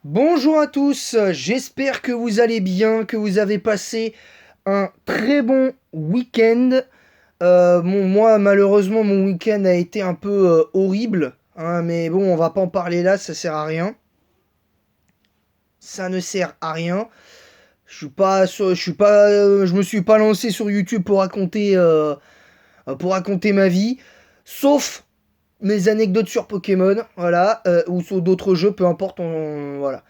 Bonjour à tous, j'espère que vous allez bien, que vous avez passé un très bon week-end. Moi, malheureusement, mon week-end a été un peu horrible, hein, mais bon, on va pas en parler là, ça sert à rien. Ça ne sert à rien. Je me suis pas lancé sur YouTube pour raconter ma vie, sauf mes anecdotes sur Pokémon, voilà, ou sur d'autres jeux, peu importe, voilà.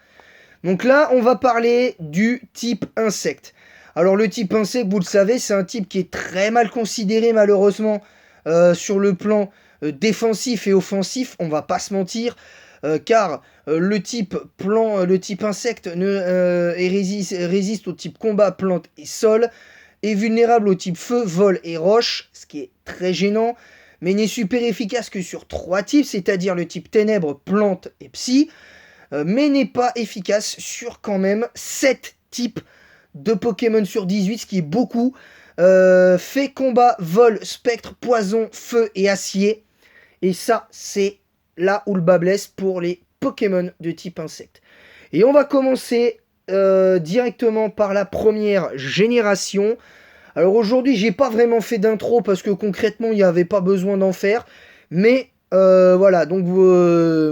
Donc là, on va parler du type insecte. Alors le type insecte, vous le savez, c'est un type qui est très mal considéré malheureusement sur le plan défensif et offensif, on va pas se mentir, car le type insecte résiste au type combat, plante et sol, est vulnérable au type feu, vol et roche, ce qui est très gênant, mais n'est super efficace que sur trois types, c'est-à-dire le type ténèbres, plante et psy, mais n'est pas efficace sur quand même 7 types de Pokémon sur 18, ce qui est beaucoup. Fait combat, vol, spectre, poison, feu et acier. Et ça, c'est là où le bas blesse pour les Pokémon de type insecte. Et on va commencer directement par la première génération. Alors aujourd'hui, j'ai pas vraiment fait d'intro parce que concrètement, il n'y avait pas besoin d'en faire. Mais voilà, donc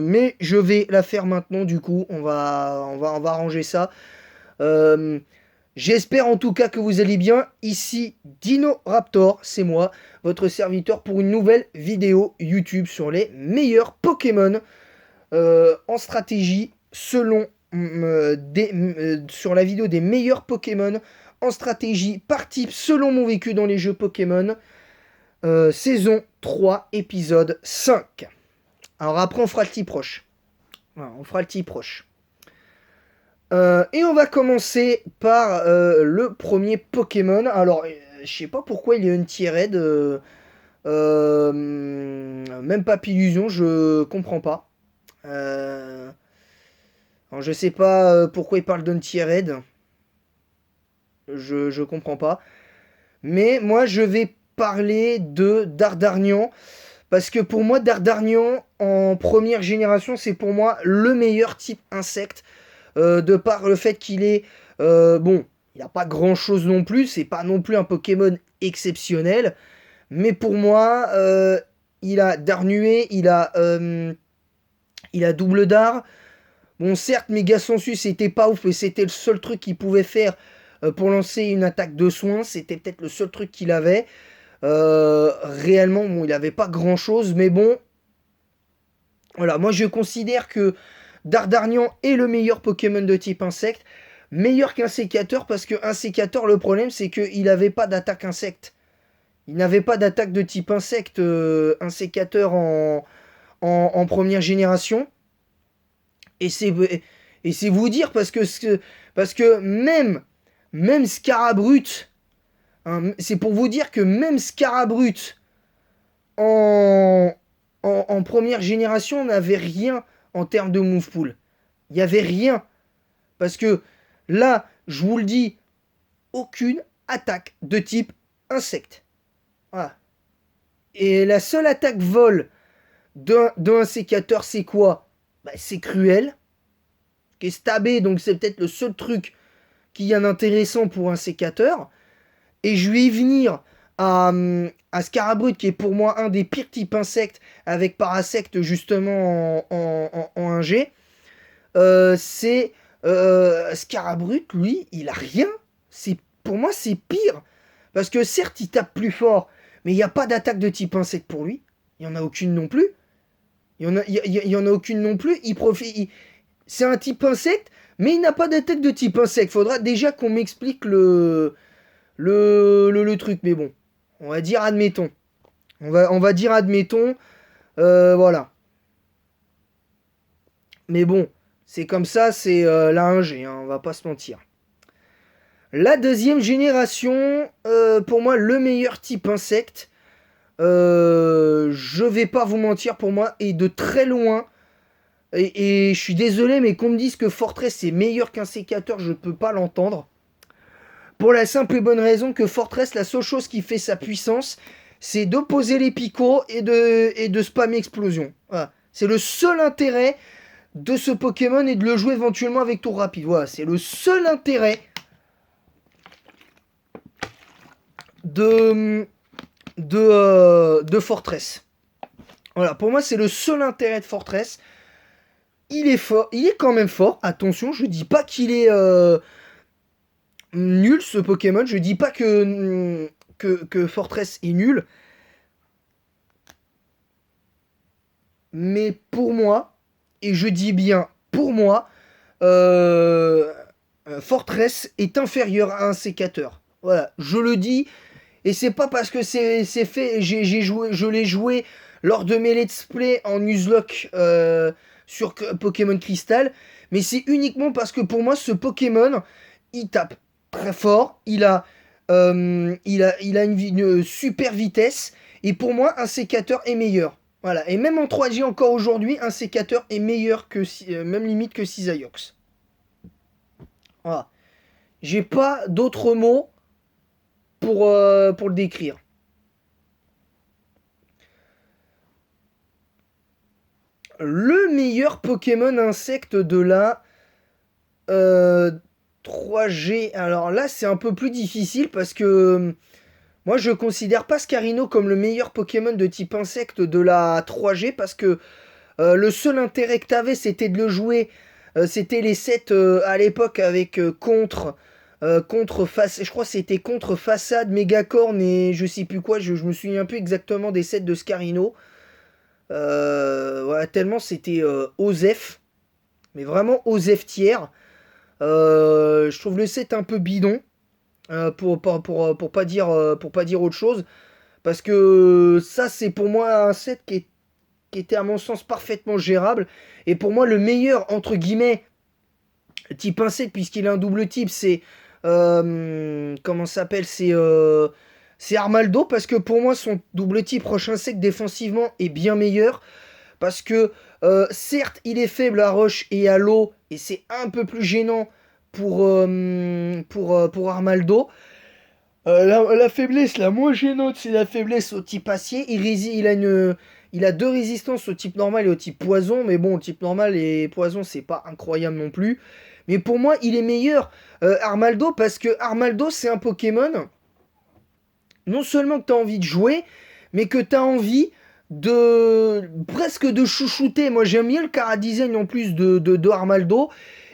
mais je vais la faire maintenant. Du coup, on va arranger ça. Euh, J'espère en tout cas que vous allez bien. Ici Dino Raptor, c'est moi, votre serviteur pour une nouvelle vidéo YouTube sur les meilleurs Pokémon en stratégie selon sur la vidéo des meilleurs Pokémon en stratégie par type selon mon vécu dans les jeux Pokémon. Saison 3, épisode 5. Alors après, on fera le petit proche. Voilà, on fera le petit proche. Et on va commencer par le premier Pokémon. Alors, je sais pas pourquoi il y a une tier-red. Même pas Pillusion, je comprends pas. Alors, je sais pas pourquoi il parle d'un tier-red. Je comprends pas. Mais moi, je vais parler de Dardarnian. Parce que pour moi, Dardarnian, en première génération, c'est pour moi le meilleur type insecte. De par le fait qu'il est... bon, il n'y a pas grand-chose non plus. C'est pas non plus un Pokémon exceptionnel. Mais pour moi, il a Darnué, il a double dard. Bon, certes, Méga Sensu, c'était pas ouf, mais c'était le seul truc qu'il pouvait faire pour lancer une attaque de soins. C'était peut-être le seul truc qu'il avait. Réellement, bon, il avait pas grand chose, mais bon, voilà. Moi, je considère que Dardarnian est le meilleur Pokémon de type insecte. Meilleur qu'un sécateur, parce qu'un sécateur, le problème, c'est qu'il n'avait pas d'attaque insecte. Il n'avait pas d'attaque de type insecte, un sécateur en première génération. Et c'est vous dire, parce que même Scarabrut, hein, c'est pour vous dire que même Scarabrut en, en première génération n'avait rien en termes de move pool. Il n'y avait rien. Parce que là, je vous le dis, aucune attaque de type insecte. Voilà. Et la seule attaque vol d'un sécateur, c'est quoi? Bah, c'est cruel. Qui est stabé, donc c'est peut-être le seul truc qui y a d'intéressant pour un sécateur. Et je vais y venir à Scarabrut, qui est pour moi un des pires types insectes, avec Parasect justement en 1G. C'est Scarabrut, lui, il a rien. Pour moi, c'est pire. Parce que certes, il tape plus fort, mais il n'y a pas d'attaque de type insecte pour lui. Il n'y en a aucune non plus. Il y en a aucune non plus. C'est un type insecte, mais il n'a pas d'attaque de type insecte. Faudra déjà qu'on m'explique le truc. Mais bon, on va dire admettons. On va dire admettons. Voilà. Mais bon, c'est comme ça, c'est la 1G, hein, on va pas se mentir. La deuxième génération, pour moi, le meilleur type insecte. Je vais pas vous mentir, pour moi, est de très loin. Et je suis désolé, mais qu'on me dise que Fortress c'est meilleur qu'un sécateur, je ne peux pas l'entendre. Pour la simple et bonne raison que Fortress, la seule chose qui fait sa puissance, c'est d'opposer les picots et de spam explosion. Voilà. C'est le seul intérêt de ce Pokémon et de le jouer éventuellement avec tour rapide. Voilà, c'est le seul intérêt de Fortress. Voilà, pour moi, c'est le seul intérêt de Fortress. Il est fort, il est quand même fort. Attention, je dis pas qu'il est nul ce Pokémon. Je dis pas que Fortress est nul. Mais pour moi, et je dis bien pour moi, Fortress est inférieur à un sécateur. Voilà, je le dis. Et c'est pas parce que c'est fait, je l'ai joué lors de mes let's play en Nuzlocke sur Pokémon Crystal, mais c'est uniquement parce que pour moi ce Pokémon, il tape très fort, il a une super vitesse, et pour moi un sécateur est meilleur. Voilà, et même en 3G encore aujourd'hui, un sécateur est meilleur que, même limite que Cisaiox. Voilà. J'ai pas d'autres mots pour le décrire. Le meilleur Pokémon insecte de la 3G. Alors là, c'est un peu plus difficile parce que moi, je considère pas Scarino comme le meilleur Pokémon de type insecte de la 3G parce que le seul intérêt que t'avais, c'était de le jouer. C'était les sets à l'époque avec contre face, je crois que c'était contre façade, mégacorne et je sais plus quoi. Je me souviens plus exactement des sets de Scarino. Voilà, tellement c'était Osef, mais vraiment Osef tiers. Je trouve le set un peu bidon pour pas dire autre chose, parce que ça c'est pour moi un set qui était à mon sens parfaitement gérable, et pour moi le meilleur entre guillemets type insecte puisqu'il a un double type, c'est comment ça s'appelle, c'est Armaldo, parce que pour moi son double type roche insecte défensivement est bien meilleur, parce que certes il est faible à roche et à l'eau et c'est un peu plus gênant pour Armaldo. La faiblesse la moins gênante, c'est la faiblesse au type acier. Il a deux résistances au type normal et au type poison, mais bon, le type normal et poison c'est pas incroyable non plus. Mais pour moi il est meilleur Armaldo, parce que Armaldo c'est un Pokémon non seulement que tu as envie de jouer, mais que tu as envie presque de chouchouter. Moi j'aime bien le chara-design en plus de Armaldo.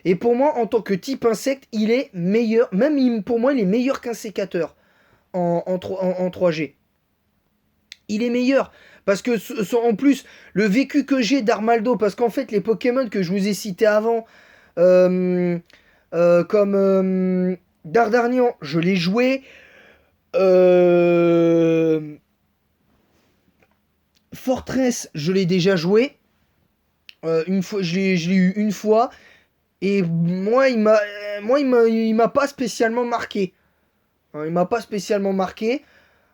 Et pour moi, en tant que type insecte, il est meilleur. Même pour moi, il est meilleur qu'un sécateur en 3G. Il est meilleur. Parce que, en plus, le vécu que j'ai d'Armaldo, parce qu'en fait, les Pokémon que je vous ai cités avant, comme Dardarnian, je l'ai joué. Fortress, je l'ai déjà joué. Une fois, je l'ai eu une fois. Et moi, il m'a pas spécialement marqué. Hein, il m'a pas spécialement marqué.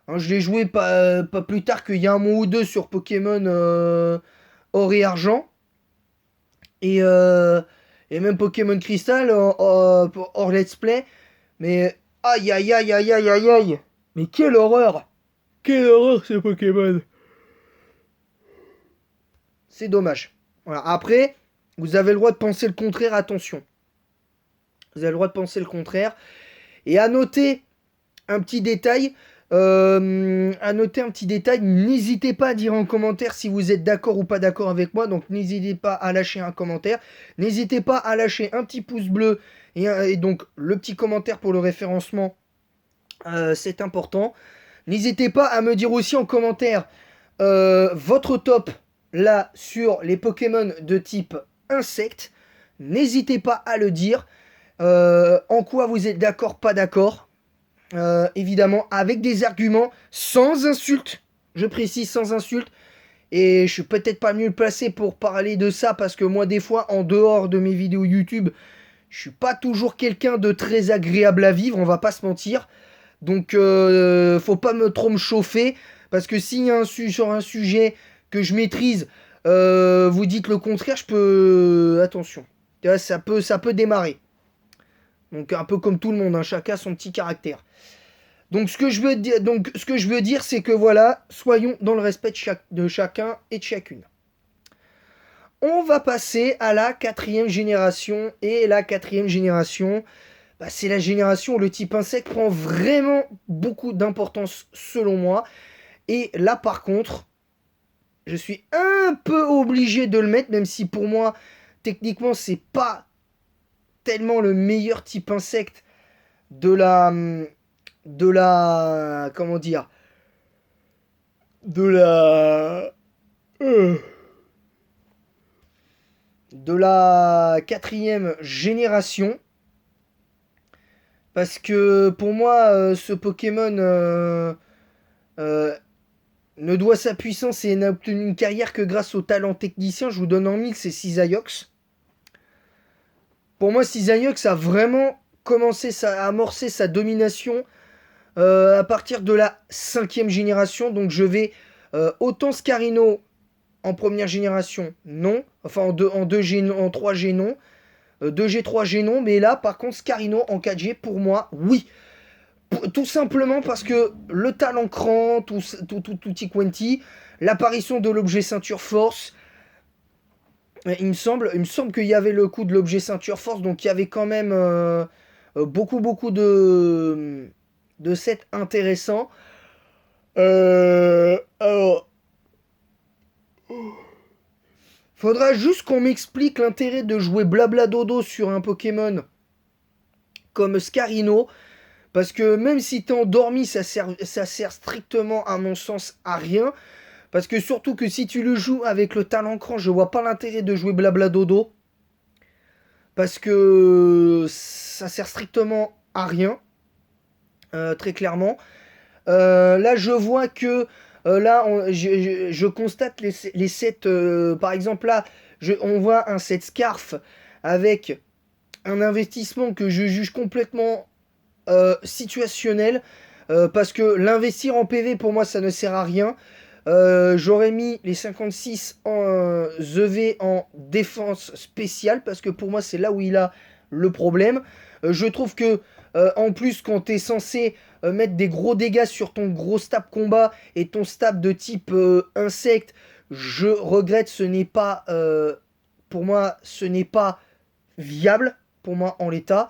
Hein, je l'ai joué pas plus tard qu'il y a un mois ou deux sur Pokémon Or et Argent. Et, et même Pokémon Crystal hors Let's Play. Mais aïe aïe aïe aïe aïe aïe aïe. Mais quelle horreur. Quelle horreur ce Pokémon. C'est dommage. Voilà. Après, vous avez le droit de penser le contraire, attention. Vous avez le droit de penser le contraire. Et à noter un petit détail, n'hésitez pas à dire en commentaire si vous êtes d'accord ou pas d'accord avec moi, donc n'hésitez pas à lâcher un commentaire, n'hésitez pas à lâcher un petit pouce bleu et donc le petit commentaire pour le référencement, c'est important. N'hésitez pas à me dire aussi en commentaire votre top là sur les Pokémon de type insecte, n'hésitez pas à le dire, en quoi vous êtes d'accord, pas d'accord. Évidemment avec des arguments, sans insultes, je précise sans insultes, et je suis peut-être pas mieux placé pour parler de ça parce que moi des fois en dehors de mes vidéos YouTube, je suis pas toujours quelqu'un de très agréable à vivre, on va pas se mentir, donc faut pas trop me chauffer, parce que s'il y a sur un sujet que je maîtrise, vous dites le contraire, je peux... attention, ça peut démarrer. Donc un peu comme tout le monde, hein, chacun a son petit caractère. Donc ce que je veux dire, c'est que voilà, soyons dans le respect de chacun et de chacune. On va passer à la quatrième génération. Et la quatrième génération, bah, c'est la génération où le type insecte prend vraiment beaucoup d'importance selon moi. Et là par contre, je suis un peu obligé de le mettre, même si pour moi, techniquement, c'est pas tellement le meilleur type insecte de la... comment dire? De la... euh, de la quatrième génération. Parce que pour moi, ce Pokémon euh, ne doit sa puissance et n'a obtenu une carrière que grâce au talent technicien. Je vous donne en mille, c'est Cisaiox. Pour moi, Cisaiox a vraiment commencé à amorcer sa domination à partir de la cinquième génération. Donc je vais autant Scarino en première génération, non. Enfin en 2G, en 3G, non. 2G, 3G, non. Mais là, par contre, Scarino en 4G, pour moi, oui. Tout simplement parce que le talent cran, tout quanti, l'apparition de l'objet ceinture force, il me semble qu'il y avait le coup de l'objet ceinture force, donc il y avait quand même beaucoup de sets intéressants. Alors, faudra juste qu'on m'explique l'intérêt de jouer blabla dodo sur un Pokémon comme Scarino. Parce que même si t'es endormi, ça sert strictement, à mon sens, à rien. Parce que surtout que si tu le joues avec le talent cran, je vois pas l'intérêt de jouer blabla dodo. Parce que ça sert strictement à rien. Très clairement. Là, je vois que là, je constate les sets. Par exemple, là, on voit un set Scarf avec un investissement que je juge complètement situationnel. Parce que l'investir en PV, pour moi, ça ne sert à rien. J'aurais mis les 56 en EV en défense spéciale. Parce que pour moi, c'est là où il a le problème. Je trouve que en plus, quand tu es censé mettre des gros dégâts sur ton gros stab combat et ton stab de type insecte, je regrette, ce n'est pas pour moi, ce n'est pas viable pour moi en l'état.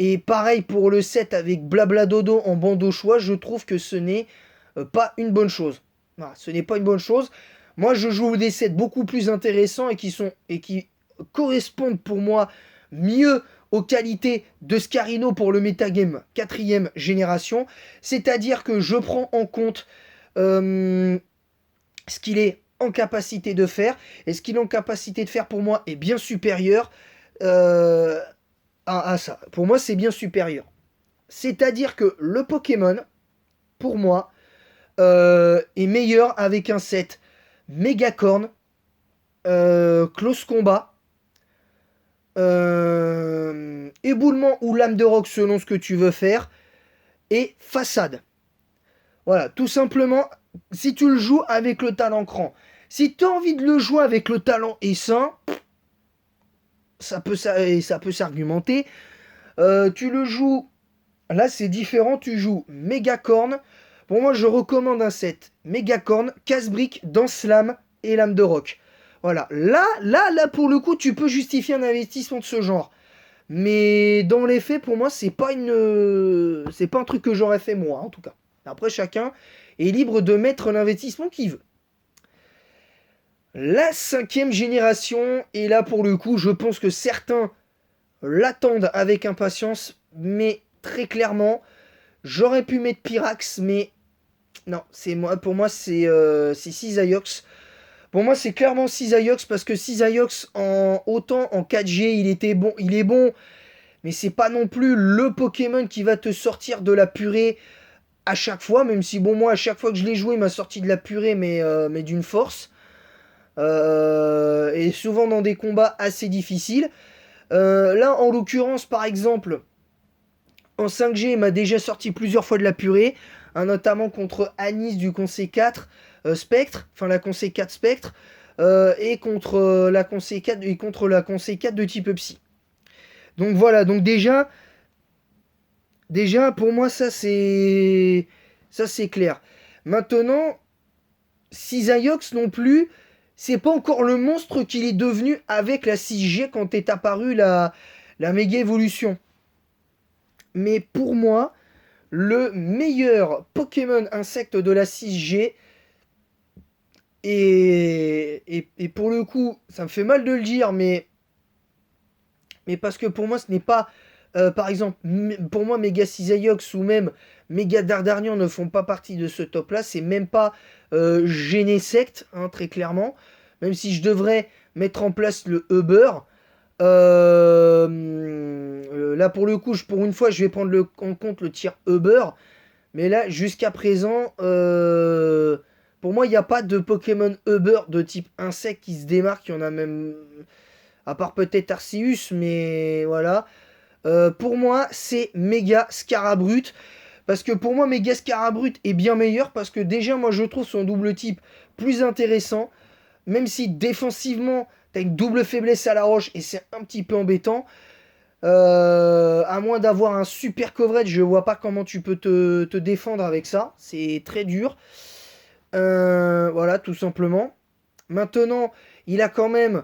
Et pareil pour le set avec blabla dodo en bandeau choix, je trouve que ce n'est pas une bonne chose. Voilà, ce n'est pas une bonne chose. Moi, je joue des sets beaucoup plus intéressants et qui correspondent pour moi mieux aux qualités de Scarino pour le metagame quatrième génération. C'est-à-dire que je prends en compte ce qu'il est en capacité de faire. Et ce qu'il est en capacité de faire pour moi est bien supérieur euh, à ça. Pour moi, c'est bien supérieur. C'est-à-dire que le Pokémon, pour moi, est meilleur avec un set Mégacorn, Close Combat, éboulement ou lame de roc selon ce que tu veux faire, et façade. Voilà, tout simplement, si tu le joues avec le talent cran. Si tu as envie de le jouer avec le talent essaim, ça peut s'argumenter. Tu le joues, là c'est différent, tu joues Mégacorn. Pour moi, je recommande un set Mégacorn, casse-brique, danse-lame et lame de roc. Voilà, là, pour le coup, tu peux justifier un investissement de ce genre. Mais dans les faits, pour moi, c'est pas un truc que j'aurais fait moi, en tout cas. Après, chacun est libre de mettre l'investissement qu'il veut. La cinquième génération, et là pour le coup, je pense que certains l'attendent avec impatience, mais très clairement, j'aurais pu mettre Pyrax, mais non, pour moi, c'est Cisaiox. Pour moi, c'est clairement Cisaiox parce que Cisaiox, autant en 4G, il est bon, mais c'est pas non plus le Pokémon qui va te sortir de la purée à chaque fois, même si bon, moi, à chaque fois que je l'ai joué, il m'a sorti de la purée, mais d'une force. Et souvent dans des combats assez difficiles. Là, en l'occurrence, par exemple, en 5G, il m'a déjà sorti plusieurs fois de la purée, hein, notamment contre Anis du Conseil 4 Spectre, enfin la Conseil 4 Spectre, et contre la Conseil 4 et contre la Conseil 4 de type Psy. Donc voilà, donc déjà pour moi ça c'est clair. Maintenant, Cisaiox non plus, c'est pas encore le monstre qu'il est devenu avec la 6G quand est apparue la méga évolution. Mais pour moi, le meilleur Pokémon insecte de la 6G, et pour le coup, ça me fait mal de le dire, mais parce que pour moi, ce n'est pas, par exemple, pour moi, Mega Cisaillux ou même Mega Dardarnian ne font pas partie de ce top-là. C'est même pas Genesect, hein, très clairement. Même si je devrais mettre en place le Uber. Là, pour le coup, pour une fois, je vais prendre en compte le tir Uber. Mais là, jusqu'à présent, pour moi, il n'y a pas de Pokémon Uber de type insecte qui se démarque. Il y en a même, à part peut-être Arceus, mais voilà. Pour moi, c'est Mega Scarabrut. Parce que pour moi, Mega Scarabrut est bien meilleur. Parce que déjà, moi, je trouve son double type plus intéressant. Même si défensivement, t'as une double faiblesse à la roche et c'est un petit peu embêtant. À moins d'avoir un super coverage, je vois pas comment tu peux te défendre avec ça. C'est très dur. Voilà, tout simplement. Maintenant, il a quand même.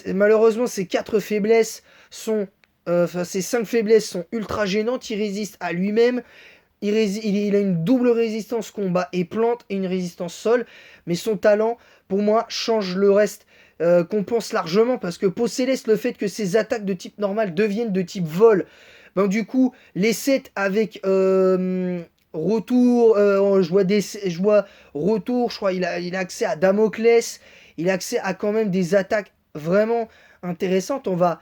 Malheureusement, ses 4 faiblesses sont. Enfin, ses 5 faiblesses sont ultra gênantes. Il résiste à lui-même. Il a une double résistance combat et plante et une résistance sol. Mais son talent, pour moi, change le reste. Compense largement parce que Peau Céleste, le fait que ses attaques de type normal deviennent de type vol, ben du coup, les sets avec retour, je vois retour, je crois il a accès à Damoclès, il a accès à quand même des attaques vraiment intéressantes. On va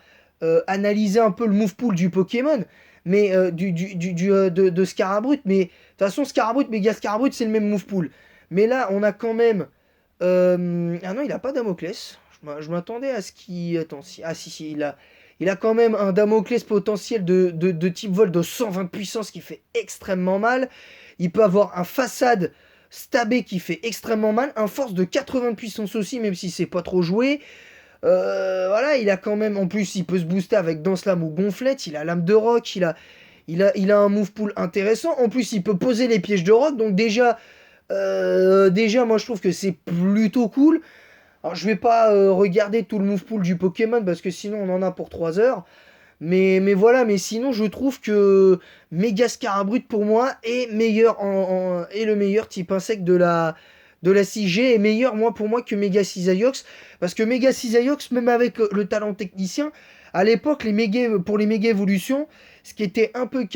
analyser un peu le move pool du Pokémon, mais de Scarabrut, mais de toute façon Scarabrut, Mega Scarabrut, c'est le même move pool. Mais là, on a quand même ah non, il a pas Damoclès. Je m'attendais à ce qu'il. Attends, si, il a quand même un Damoclès potentiel de type vol de 120 de puissance qui fait extrêmement mal. Il peut avoir un façade stabé qui fait extrêmement mal. Un force de 80 de puissance aussi, même si c'est pas trop joué. Voilà, il a quand même. En plus, il peut se booster avec Danse Lame ou Gonflette. Il a Lame de Rock. Il a un move pool intéressant. En plus, il peut poser les pièges de rock. Donc, déjà, moi je trouve que c'est plutôt cool. Alors je vais pas regarder tout le move pool du Pokémon parce que sinon on en a pour 3 heures. Mais voilà, mais sinon je trouve que Mega Scarabrut pour moi est meilleur est le meilleur type insecte de la 6G est meilleur pour moi que Mega Cisaillux. Parce que Mega Cisaillux, même avec le talent technicien, à l'époque pour les méga évolutions, ce qui était un peu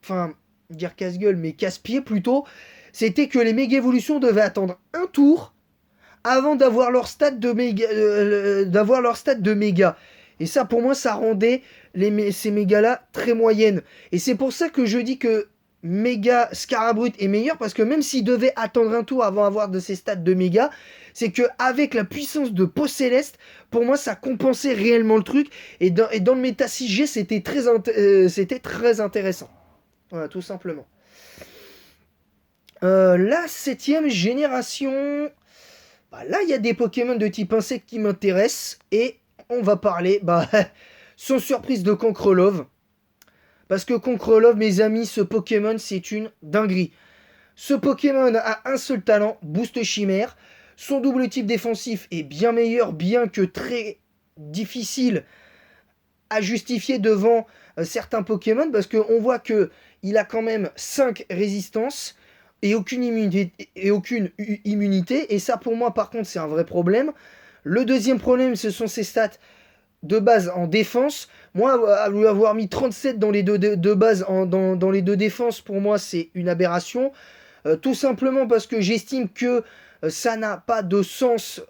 enfin dire casse-gueule, mais casse-pied plutôt, c'était que les méga évolutions devaient attendre un tour avant d'avoir leur stade de méga. Et ça, pour moi, ça rendait ces mégas-là très moyennes. Et c'est pour ça que je dis que Méga Scarabrut est meilleur, parce que même s'il devait attendre un tour avant d'avoir de ces stats de méga, c'est que avec la puissance de Peau Céleste, pour moi, ça compensait réellement le truc. Et dans le méta 6G, c'était très intéressant. Voilà, tout simplement. La 7ème génération. Bah, là, il y a des Pokémon de type insecte qui m'intéressent. Et on va parler, sans surprise, de Concrelove. Parce que Concrelove, mes amis, ce Pokémon, c'est une dinguerie. Ce Pokémon a un seul talent, Boost Chimère. Son double type défensif est bien meilleur, bien que très difficile à justifier devant certains Pokémon. Parce qu'on voit qu'il a quand même 5 résistances et aucune immunité. Et ça, pour moi, par contre, c'est un vrai problème. Le deuxième problème, ce sont ses stats de base en défense. Moi, à lui avoir mis 37 dans les deux de base dans les deux défenses, pour moi, c'est une aberration. Tout simplement parce que j'estime que ça n'a pas de sens.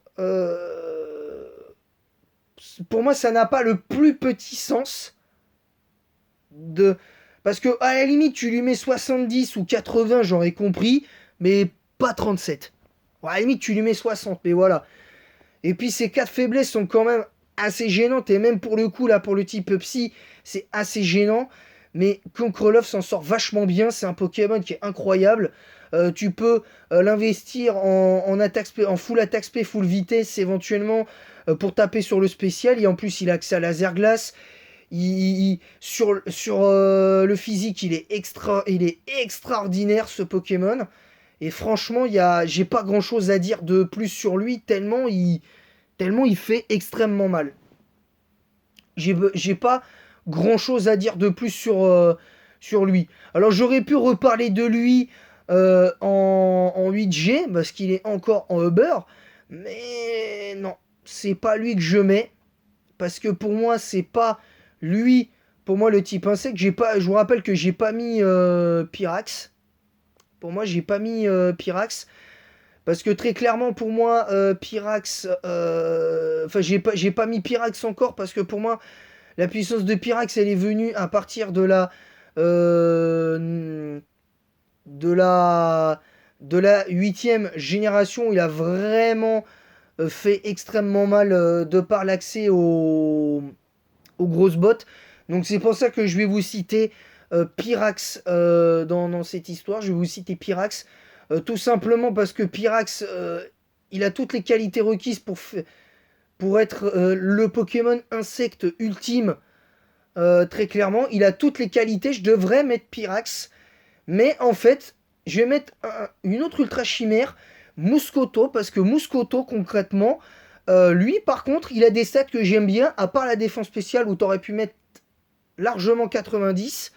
Pour moi, ça n'a pas le plus petit sens. Parce que à la limite, tu lui mets 70 ou 80, j'aurais compris, mais pas 37. À la limite, tu lui mets 60, mais voilà. Et puis ces 4 faiblesses sont quand même assez gênantes, et même pour le coup, là, pour le type Psy, c'est assez gênant. Mais Concrelove s'en sort vachement bien, c'est un Pokémon qui est incroyable. Tu peux l'investir en full attaque spé, full vitesse, éventuellement, pour taper sur le spécial. Et en plus, il a accès à laser glace. Sur le physique, il est extraordinaire ce Pokémon. Et franchement, j'ai pas grand chose à dire de plus sur lui, tellement il fait extrêmement mal. J'ai pas grand chose à dire de plus sur lui. Alors j'aurais pu reparler de lui en 8G, parce qu'il est encore en Uber, mais non, c'est pas lui que je mets, parce que pour moi, c'est pas lui, pour moi, le type insecte. Je vous rappelle que j'ai pas mis Pyrax. Pour moi, j'ai pas mis Pyrax. Parce que très clairement, pour moi, Pyrax. Enfin, j'ai pas mis Pyrax encore. Parce que pour moi, la puissance de Pyrax, elle est venue à partir euh, de la, de la 8e génération. Il a vraiment fait extrêmement mal de par l'accès aux grosses bottes. Donc c'est pour ça que je vais vous citer Pyrax dans cette histoire. Je vais vous citer Pyrax. Tout simplement parce que Pyrax, il a toutes les qualités requises pour être le Pokémon insecte ultime. Très clairement, il a toutes les qualités. Je devrais mettre Pyrax. Mais en fait, je vais mettre une autre ultra chimère, Mouscoto, parce que Mouscoto, concrètement, lui, par contre, il a des stats que j'aime bien, à part la défense spéciale où tu aurais pu mettre largement 90.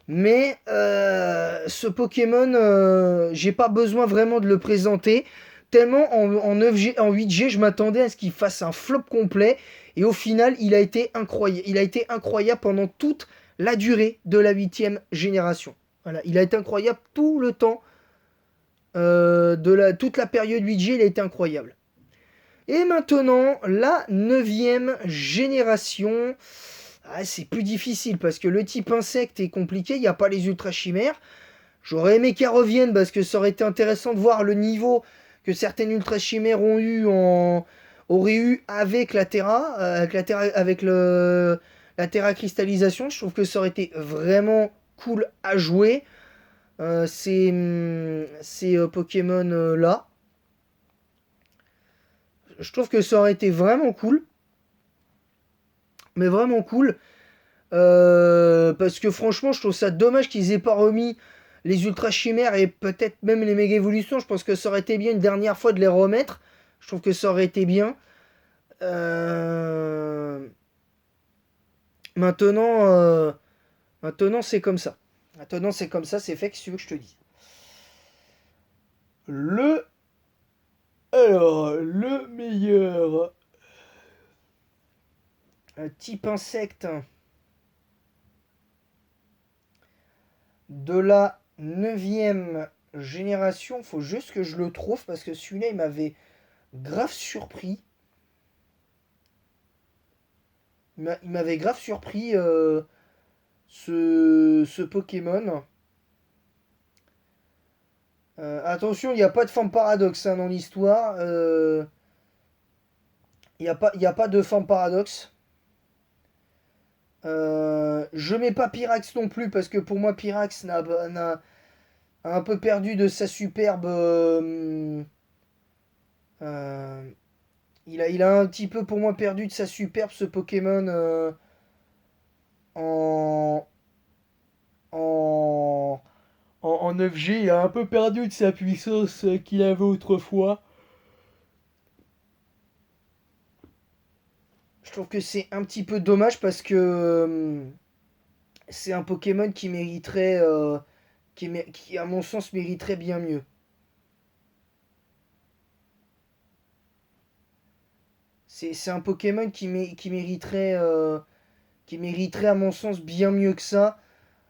Mais ce Pokémon, j'ai pas besoin vraiment de le présenter. Tellement en 9G, en 8G, je m'attendais à ce qu'il fasse un flop complet. Et au final, il a été incroyable. Il a été incroyable pendant toute la durée de la 8e génération. Voilà, il a été incroyable tout le temps. Toute la période 8G, il a été incroyable. Et maintenant, la 9e génération. Ah, c'est plus difficile parce que le type insecte est compliqué, il n'y a pas les ultra chimères. J'aurais aimé qu'elles reviennent parce que ça aurait été intéressant de voir le niveau que certaines ultra chimères auraient eu avec la Terra, avec la Terra cristallisation. Je trouve que ça aurait été vraiment cool à jouer. Ces Pokémon là. Je trouve que ça aurait été vraiment cool. Mais vraiment cool. Parce que franchement, je trouve ça dommage qu'ils aient pas remis les ultra chimères et peut-être même les méga évolutions. Je pense que ça aurait été bien une dernière fois de les remettre. Je trouve que ça aurait été bien. Euh, Maintenant, maintenant c'est comme ça. Maintenant, c'est comme ça, c'est fait. Qu'est-ce que tu veux que je te dise? Le. Alors, le meilleur type insecte de la 9e génération. Faut juste que je le trouve parce que celui-là, il m'avait grave surpris. Il m'avait grave surpris ce Pokémon. Attention, il n'y a pas de forme paradoxe hein, dans l'histoire. Il y a pas de forme paradoxe. Je mets pas Pyrax non plus parce que pour moi Pyrax a un peu perdu de sa superbe. Euh, il a un petit peu pour moi perdu de sa superbe ce Pokémon en, en, en 9G. Il a un peu perdu de sa puissance qu'il avait autrefois. Je trouve que c'est un petit peu dommage parce que c'est un Pokémon qui mériterait, qui à mon sens mériterait bien mieux. C'est un Pokémon qui mériterait à mon sens bien mieux que ça,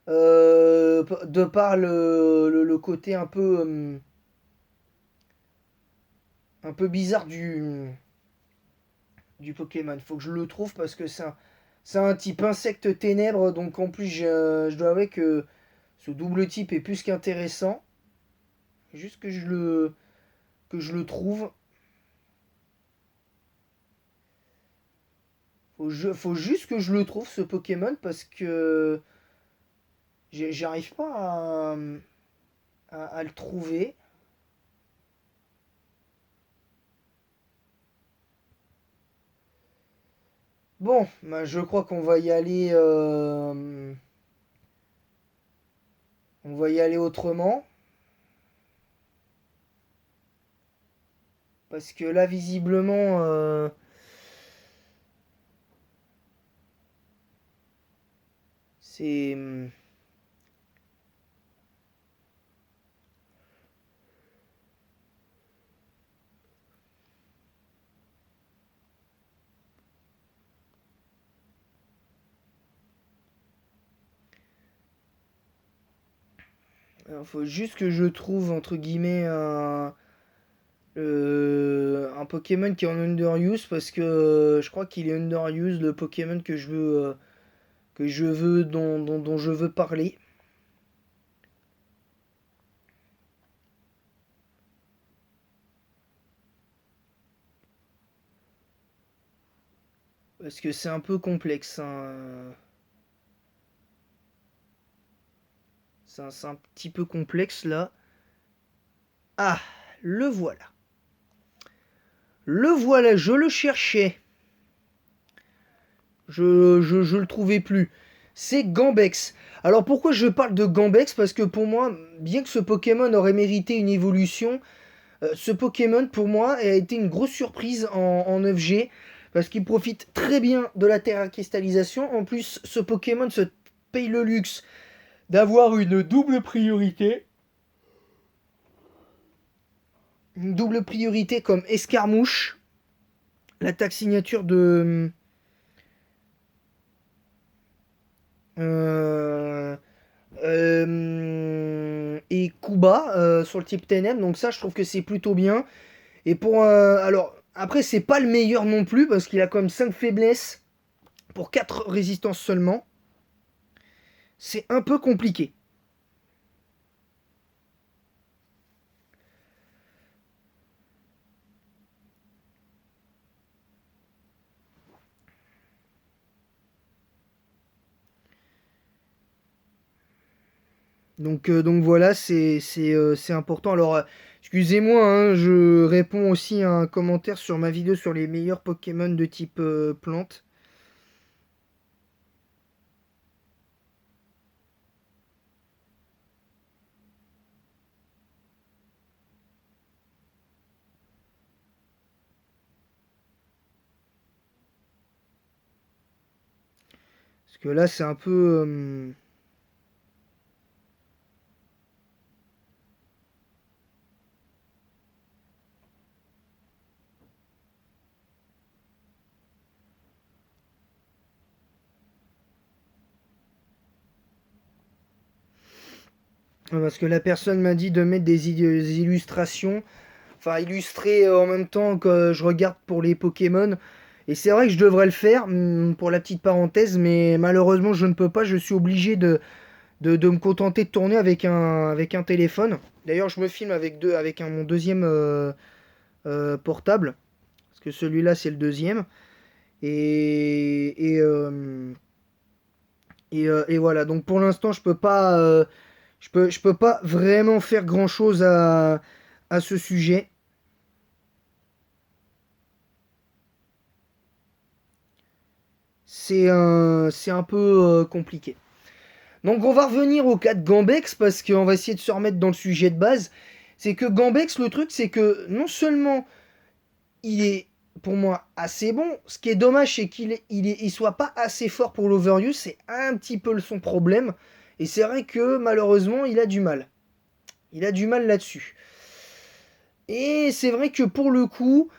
de par le côté un peu bizarre du Pokémon. Faut que je le trouve parce que c'est un type insecte ténèbres, donc en plus je dois avouer que ce double type est plus qu'intéressant. Juste que je le trouve. Faut juste que je le trouve ce Pokémon parce que j'arrive pas à le trouver. Bon, bah, je crois qu'on va y aller. On va y aller autrement. Parce que là, visiblement, c'est... Il faut juste que je trouve, entre guillemets, un Pokémon qui est en underuse, parce que je crois qu'il est underuse, le Pokémon dont je veux parler. Parce que c'est un peu complexe, hein. C'est un petit peu complexe là. Ah, le voilà. Le voilà, je le cherchais. Je le trouvais plus. C'est Gambex. Alors pourquoi je parle de Gambex? Parce que pour moi, bien que ce Pokémon aurait mérité une évolution, ce Pokémon pour moi a été une grosse surprise en 9G. Parce qu'il profite très bien de la terre à cristallisation. En plus, ce Pokémon se paye le luxe d'avoir une double priorité. Une double priorité comme Escarmouche. L'attaque signature de... Euh, et Kuba sur le type TNM. Donc ça, je trouve que c'est plutôt bien. Et pour alors après, c'est pas le meilleur non plus parce qu'il a quand même 5 faiblesses pour 4 résistances seulement. C'est un peu compliqué. Donc voilà, c'est important. Alors, excusez-moi, hein, je réponds aussi à un commentaire sur ma vidéo sur les meilleurs Pokémon de type plante. Parce que là, c'est un peu... parce que la personne m'a dit de mettre des illustrations, enfin illustrer en même temps que je regarde pour les Pokémon. Et c'est vrai que je devrais le faire, pour la petite parenthèse, mais malheureusement je ne peux pas, je suis obligé de me contenter de tourner avec un téléphone. D'ailleurs je me filme avec mon deuxième portable, parce que celui-là c'est le deuxième. Et, et, euh, et voilà, donc pour l'instant je peux pas vraiment faire grand-chose à ce sujet. C'est un peu compliqué. Donc on va revenir au cas de Gambex parce qu'on va essayer de se remettre dans le sujet de base. C'est que Gambex, le truc, c'est que non seulement il est pour moi assez bon, ce qui est dommage, c'est il soit pas assez fort pour l'overuse, c'est un petit peu son problème. Et c'est vrai que malheureusement, il a du mal. Il a du mal là-dessus. Et c'est vrai que pour le coup,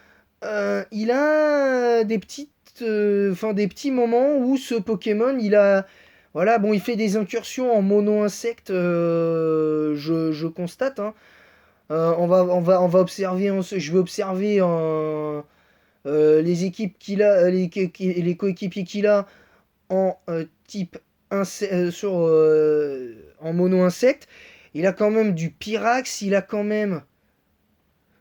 il a des petits moments où ce Pokémon, voilà, bon, il fait des incursions en mono-insectes, je constate, hein. On va observer, je vais observer les équipes qu'il a, les coéquipiers qu'il a en type en mono-insecte. Il a quand même du Pyrax, il a quand même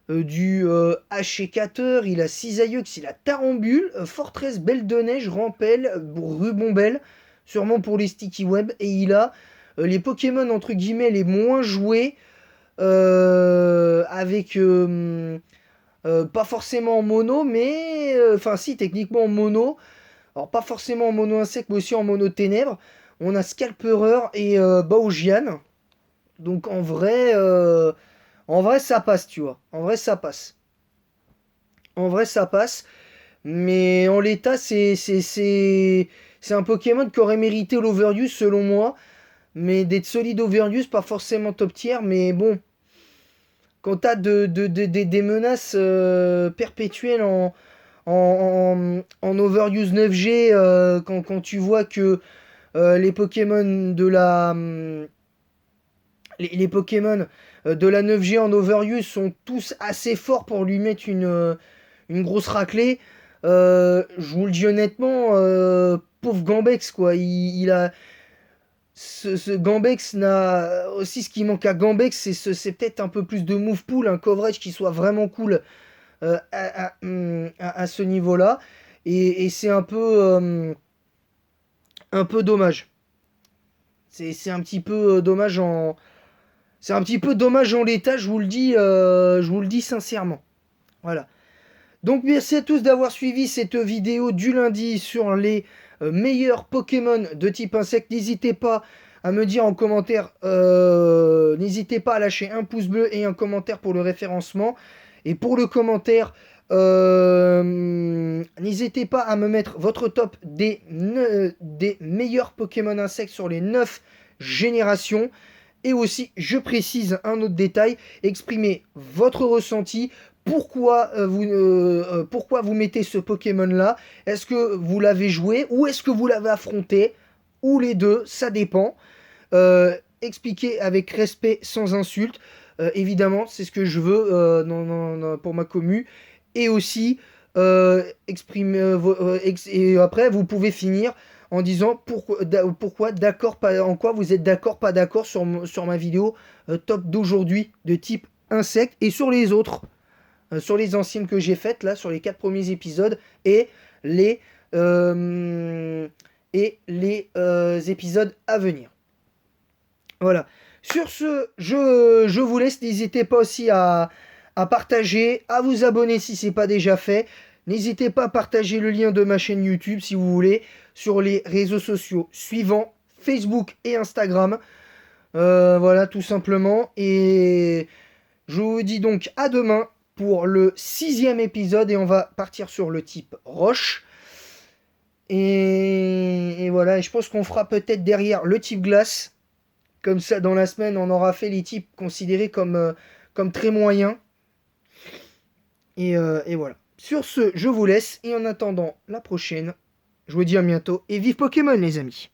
du Hachécateur, il a Cisailleux, il a Tarambule, Fortress, Belle de Neige, Rampel, Rubombelle, sûrement pour les Sticky Web, et il a les Pokémon entre guillemets les moins joués, avec pas forcément en mono, mais enfin si techniquement en mono, alors pas forcément en mono insecte, mais aussi en mono ténèbres. On a Scalperer et Baojian. Donc en vrai ça passe, tu vois. En vrai, ça passe. En vrai, ça passe. Mais en l'état, c'est un Pokémon qui aurait mérité l'Overuse selon moi. Mais d'être solide Overuse, pas forcément top tier. Mais bon, quand t'as des menaces perpétuelles en Overuse 9G, quand tu vois que les Pokémon de la. Les Pokémon de la 9G en Overuse sont tous assez forts pour lui mettre une grosse raclée. Je vous le dis honnêtement, pauvre Gambex, quoi. Il a. Ce Gambex n'a. Aussi, ce qui manque à Gambex, c'est peut-être un peu plus de move pool, un coverage qui soit vraiment cool à ce niveau-là. Et c'est un peu dommage. C'est un petit peu dommage en. C'est un petit peu dommage en l'état, je vous le dis sincèrement. Voilà. Donc merci à tous d'avoir suivi cette vidéo du lundi sur les meilleurs Pokémon de type insecte. N'hésitez pas à me dire en commentaire, n'hésitez pas à lâcher un pouce bleu et un commentaire pour le référencement. Et pour le commentaire, n'hésitez pas à me mettre votre top des meilleurs Pokémon insectes sur les 9 générations. Et aussi, je précise un autre détail, exprimez votre ressenti. Pourquoi vous mettez ce Pokémon là? Est-ce que vous l'avez joué ou est-ce que vous l'avez affronté? Ou les deux, ça dépend. Expliquez avec respect, sans insulte. Évidemment, c'est ce que je veux pour ma commu. Et aussi, et après, vous pouvez finir en disant pourquoi d'accord, pas, en quoi vous êtes d'accord, pas d'accord sur ma vidéo top d'aujourd'hui de type insecte et sur les autres sur les anciennes que j'ai faites, là, sur les 4 premiers épisodes, et les, épisodes à venir. Voilà. Sur ce, je vous laisse. N'hésitez pas aussi à partager, à vous abonner si ce n'est pas déjà fait. N'hésitez pas à partager le lien de ma chaîne YouTube si vous voulez sur les réseaux sociaux suivants, Facebook et Instagram. Voilà, tout simplement. Et je vous dis donc à demain pour le 6e épisode et on va partir sur le type roche. Et voilà, et je pense qu'on fera peut-être derrière le type glace. Comme ça, dans la semaine, on aura fait les types considérés comme très moyens. Et voilà. Sur ce, je vous laisse. Et en attendant la prochaine, je vous dis à bientôt. Et vive Pokémon, les amis!